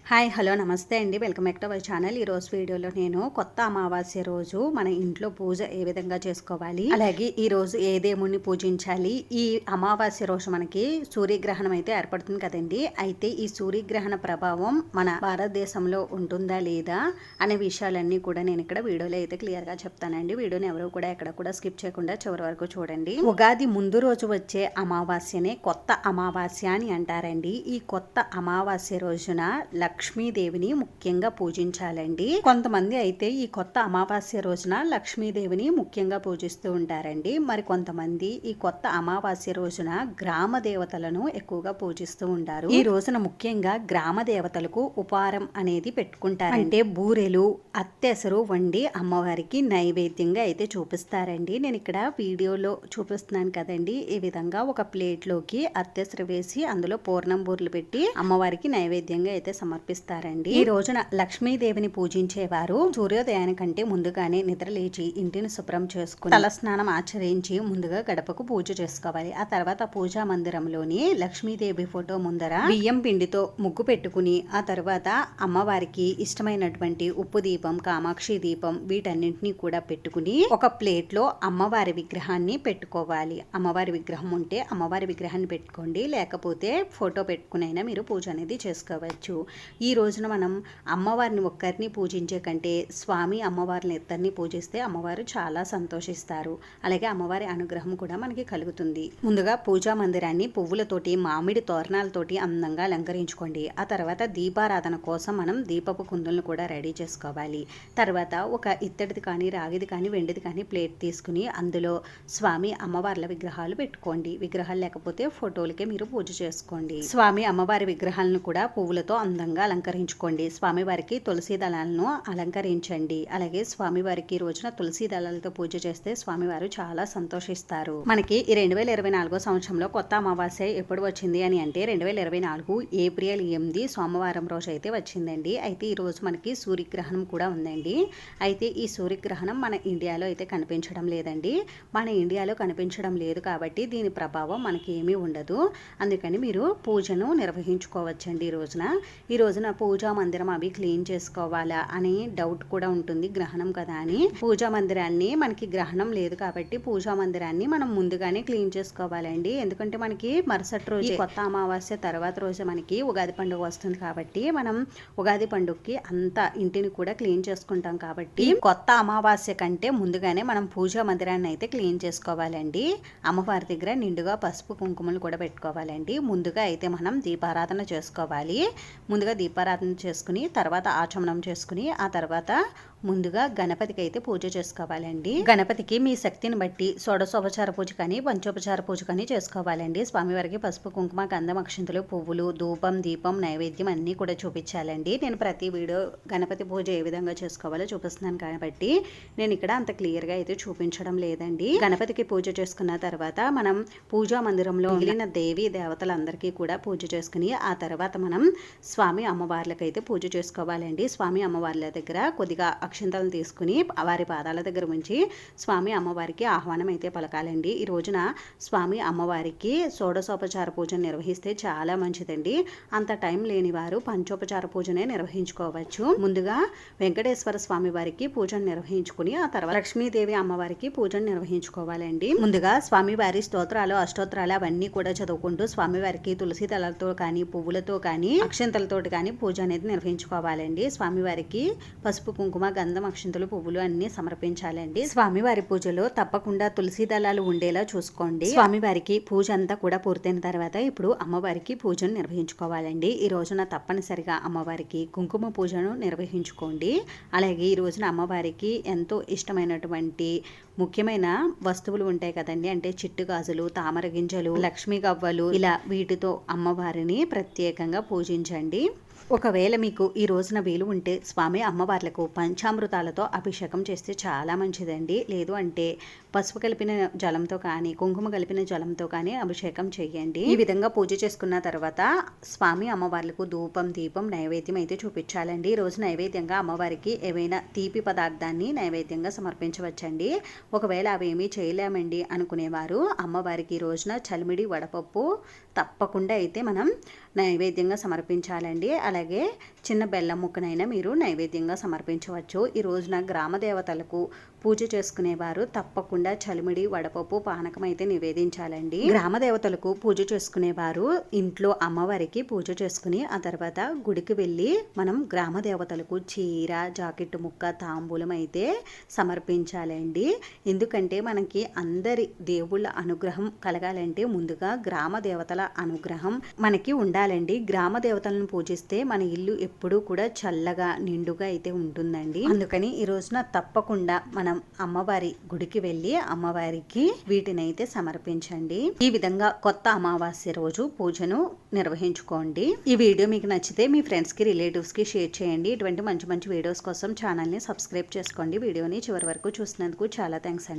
Hi hello నమస్తే అండి. Welcome back to our channel. ఈరోజు వీడియోలో నేను కొత్త అమావాస్య రోజు మన ఇంట్లో పూజ ఏ విధంగా చేసుకోవాలి, అలాగే ఈ రోజు ఏ దేవుణ్ణి పూజించాలి, ఈ అమావాస్య రోజు మనకి సూర్యగ్రహణం అయితే ఏర్పడుతుంది కదండి. అయితే ఈ సూర్యగ్రహణ ప్రభావం మన భారతదేశంలో ఉంటుందా లేదా అనే విషయాలన్నీ కూడా నేను ఇక్కడ వీడియోలో అయితే క్లియర్గా చెప్తానండి. వీడియోని ఎవరు కూడా ఎక్కడ కూడా స్కిప్ చేయకుండా చివరి వరకు చూడండి. ఉగాది ముందు రోజు వచ్చే అమావాస్యనే కొత్త అమావాస్య అని అంటారండి. ఈ కొత్త అమావాస్య రోజున లక్ష్మీదేవిని ముఖ్యంగా పూజించాలండి. కొంతమంది అయితే ఈ కొత్త అమావాస్య రోజున లక్ష్మీదేవిని ముఖ్యంగా పూజిస్తూ ఉంటారండి. మరి కొంతమంది ఈ కొత్త అమావాస్య రోజున గ్రామ దేవతలను ఎక్కువగా పూజిస్తూ ఉంటారు. ఈ రోజున ముఖ్యంగా గ్రామ దేవతలకు ఉపహారం అనేది పెట్టుకుంటారు. అంటే బూరెలు, అత్తెసరు వండి అమ్మవారికి నైవేద్యంగా అయితే చూపిస్తారండి. నేను ఇక్కడ వీడియోలో చూపిస్తున్నాను కదండి. ఈ విధంగా ఒక ప్లేట్లోకి అత్తెసరు వేసి అందులో పూర్ణం బూరెలు పెట్టి అమ్మవారికి నైవేద్యంగా అయితే సమర్పిస్తారండి. ఈ రోజున లక్ష్మీదేవిని పూజించేవారు సూర్యోదయానికంటే ముందుగానే నిద్ర లేచి ఇంటిని శుభ్రం చేసుకుని తలస్నానం ఆచరించి ముందుగా గడపకు పూజ చేసుకోవాలి. ఆ తర్వాత పూజా మందిరంలోని లక్ష్మీదేవి ఫోటో ముందర బియ్యం పిండితో ముగ్గు పెట్టుకుని ఆ తర్వాత అమ్మవారికి ఇష్టమైనటువంటి ఉప్పు దీపం, కామాక్షి దీపం వీటన్నింటినీ కూడా పెట్టుకుని ఒక ప్లేట్ లో అమ్మవారి విగ్రహాన్ని పెట్టుకోవాలి. అమ్మవారి విగ్రహం ఉంటే అమ్మవారి విగ్రహాన్ని పెట్టుకోండి, లేకపోతే ఫోటో పెట్టుకునైనా మీరు పూజ అనేది చేసుకోవచ్చు. ఈ రోజున మనం అమ్మవారిని ఒక్కరిని పూజించే కంటే స్వామి అమ్మవారిని ఇద్దరిని పూజిస్తే అమ్మవారు చాలా సంతోషిస్తారు. అలాగే అమ్మవారి అనుగ్రహం కూడా మనకి కలుగుతుంది. ముందుగా పూజా మందిరాన్ని పువ్వులతోటి, మామిడి తోరణాలతోటి అందంగా అలంకరించుకోండి. ఆ తర్వాత దీపారాధన కోసం మనం దీపపు కుందులను కూడా రెడీ చేసుకోవాలి. తర్వాత ఒక ఇత్తడిది కానీ, రాగిది కానీ, వెండిది కానీ ప్లేట్ తీసుకుని అందులో స్వామి అమ్మవార్ల విగ్రహాలు పెట్టుకోండి. విగ్రహాలు లేకపోతే ఫోటోలకే మీరు పూజ చేసుకోండి. స్వామి అమ్మవారి విగ్రహాలను కూడా పువ్వులతో అందంగా అలంకరించుకోండి. స్వామివారికి తులసి దళాలను అలంకరించండి. అలాగే స్వామివారికి రోజున తులసి దళాలతో పూజ చేస్తే స్వామివారు చాలా సంతోషిస్తారు. మనకి ఈ 2024 సంవత్సరంలో కొత్త అమావాస్య ఎప్పుడు వచ్చింది అని అంటే 2024 ఏప్రిల్ 8 సోమవారం రోజు అయితే వచ్చిందండి. అయితే ఈ రోజు మనకి సూర్యగ్రహణం కూడా ఉందండి. అయితే ఈ సూర్యగ్రహణం మన ఇండియాలో అయితే కనిపించడం లేదండి. మన ఇండియాలో కనిపించడం లేదు కాబట్టి దీని ప్రభావం మనకి ఏమీ ఉండదు. అందుకని మీరు పూజను నిర్వహించుకోవచ్చండి. ఈ రోజున పూజా మందిరం అవి క్లీన్ చేసుకోవాలా అని డౌట్ కూడా ఉంటుంది. గ్రహణం కదా అని పూజా మందిరాన్ని, మనకి గ్రహణం లేదు కాబట్టి పూజా మందిరాన్ని మనం ముందుగానే క్లీన్ చేసుకోవాలండి. ఎందుకంటే మనకి మరుసటి రోజు కొత్త అమావాస్య తర్వాత రోజు మనకి ఉగాది పండుగ వస్తుంది కాబట్టి మనం ఉగాది పండుగకి అంతా ఇంటిని కూడా క్లీన్ చేసుకుంటాం కాబట్టి కొత్త అమావాస్య కంటే ముందుగానే మనం పూజా మందిరాన్ని అయితే క్లీన్ చేసుకోవాలండి. అమ్మవారి దగ్గర నిండుగా పసుపు కుంకుమలు కూడా పెట్టుకోవాలండి. ముందుగా అయితే మనం దీపారాధన చేసుకోవాలి. ముందుగా దీపారాధన చేసుకుని తర్వాత ఆచమనం చేసుకుని ఆ తర్వాత ముందుగా గణపతికి అయితే పూజ చేసుకోవాలండి. గణపతికి మీ శక్తిని బట్టి షోడశోపచార పూజ కానీ, పంచోపచార పూజ కానీ చేసుకోవాలండి. స్వామివారికి పసుపు, కుంకుమ, గంధం, అక్షింతలు, పువ్వులు, ధూపం, దీపం, నైవేద్యం అన్నీ కూడా చూపించాలండి. నేను ప్రతి వీడియో గణపతి పూజ ఏ విధంగా చేసుకోవాలో చూపిస్తున్నాను కాబట్టి నేను ఇక్కడ అంత క్లియర్గా అయితే చూపించడం లేదండి. గణపతికి పూజ చేసుకున్న తర్వాత మనం పూజా మందిరంలో మిగిలిన దేవి దేవతలందరికీ కూడా పూజ చేసుకుని ఆ తర్వాత మనం స్వామి అమ్మవార్లకైతే పూజ చేసుకోవాలండి. స్వామి అమ్మవార్ల దగ్గర కొద్దిగా అక్షింతలను తీసుకుని వారి పాదాల దగ్గర ఉంచి స్వామి అమ్మవారికి ఆహ్వానం అయితే పలకాలండి. ఈ రోజున స్వామి అమ్మవారికి షోడశోపచార పూజను నిర్వహిస్తే చాలా మంచిదండి. అంత టైం లేని వారు పంచోపచార పూజనే నిర్వహించుకోవచ్చు. ముందుగా వెంకటేశ్వర స్వామి వారికి పూజను నిర్వహించుకుని ఆ తర్వాత లక్ష్మీదేవి అమ్మవారికి పూజను నిర్వహించుకోవాలండి. ముందుగా స్వామివారి స్తోత్రాలు, అష్టోత్రాలు అవన్నీ కూడా చదువుకుంటూ స్వామివారికి తులసి దళాలతో కానీ, పువ్వులతో కానీ, అక్షింతలతో కానీ పూజ అనేది నిర్వహించుకోవాలండి. స్వామివారికి పసుపు, కుంకుమ, గంధం, అక్షింతలు, పువ్వులు అన్ని సమర్పించాలండి. స్వామివారి పూజలో తప్పకుండా తులసి దళాలు ఉండేలా చూసుకోండి. స్వామివారికి పూజ అంతా కూడా పూర్తయిన తర్వాత ఇప్పుడు అమ్మవారికి పూజను నిర్వహించుకోవాలండి. ఈ రోజున తప్పనిసరిగా అమ్మవారికి కుంకుమ పూజను నిర్వహించుకోండి. అలాగే ఈ రోజున అమ్మవారికి ఎంతో ఇష్టమైనటువంటి ముఖ్యమైన వస్తువులు ఉంటాయి కదండి. అంటే చిట్టు గాజులు, తామర గింజలు, లక్ష్మీ గవ్వలు, ఇలా వీటితో అమ్మవారిని ప్రత్యేకంగా పూజించండి. ఒకవేళ మీకు ఈ రోజున వీలు ఉంటే స్వామి అమ్మవార్లకు పంచామృతాలతో అభిషేకం చేస్తే చాలా మంచిదండి. లేదు అంటే పసుపు కలిపిన జలంతో కానీ, కుంకుమ కలిపిన జలంతో కానీ అభిషేకం చేయండి. ఈ విధంగా పూజ చేసుకున్న తర్వాత స్వామి అమ్మవార్లకు ధూపం, దీపం, నైవేద్యం అయితే చూపించాలండి. ఈ రోజు నైవేద్యంగా అమ్మవారికి ఏవైనా తీపి పదార్థాన్ని నైవేద్యంగా సమర్పించవచ్చండి. ఒకవేళ అవేమీ చేయలేమండి అనుకునేవారు అమ్మవారికి ఈ రోజున చలిమిడి వడపప్పు తప్పకుండా అయితే మనం నైవేద్యంగా సమర్పించాలండి. అలాగే చిన్న బెల్లం ముక్కనైనా మీరు నైవేద్యంగా సమర్పించవచ్చు. ఈ రోజున గ్రామ దేవతలకు పూజ చేసుకునేవారు తప్పకుండా చలిమిడి, వడపప్పు, పానకం అయితే నివేదించాలండి. గ్రామ దేవతలకు పూజ చేసుకునేవారు ఇంట్లో అమ్మవారికి పూజ చేసుకుని ఆ తర్వాత గుడికి వెళ్ళి మనం గ్రామ దేవతలకు చీర, జాకెట్ ముక్క, తాంబూలం అయితే సమర్పించాలండి. ఎందుకంటే మనకి అందరి దేవుళ్ళ అనుగ్రహం కలగాలంటే ముందుగా గ్రామ దేవతల అనుగ్రహం మనకి ఉండాలండి. గ్రామ దేవతలను పూజిస్తే మన ఇల్లు ఎప్పుడూ కూడా చల్లగా నిండుగా అయితే ఉంటుందండి. అందుకని ఈ రోజున తప్పకుండా మనం అమ్మవారి గుడికి వెళ్ళి అమ్మవారికి వీటినైతే సమర్పించండి. ఈ విధంగా కొత్త అమావాస్య రోజు పూజను నిర్వహించుకోండి. ఈ వీడియో మీకు నచ్చితే మీ ఫ్రెండ్స్ కి, రిలేటివ్స్ కి షేర్ చేయండి. ఇటువంటి మంచి మంచి వీడియోస్ కోసం ఛానల్ ని సబ్స్క్రైబ్ చేసుకోండి. వీడియోని చివరి వరకు చూసినందుకు చాలా థ్యాంక్స్ అండి.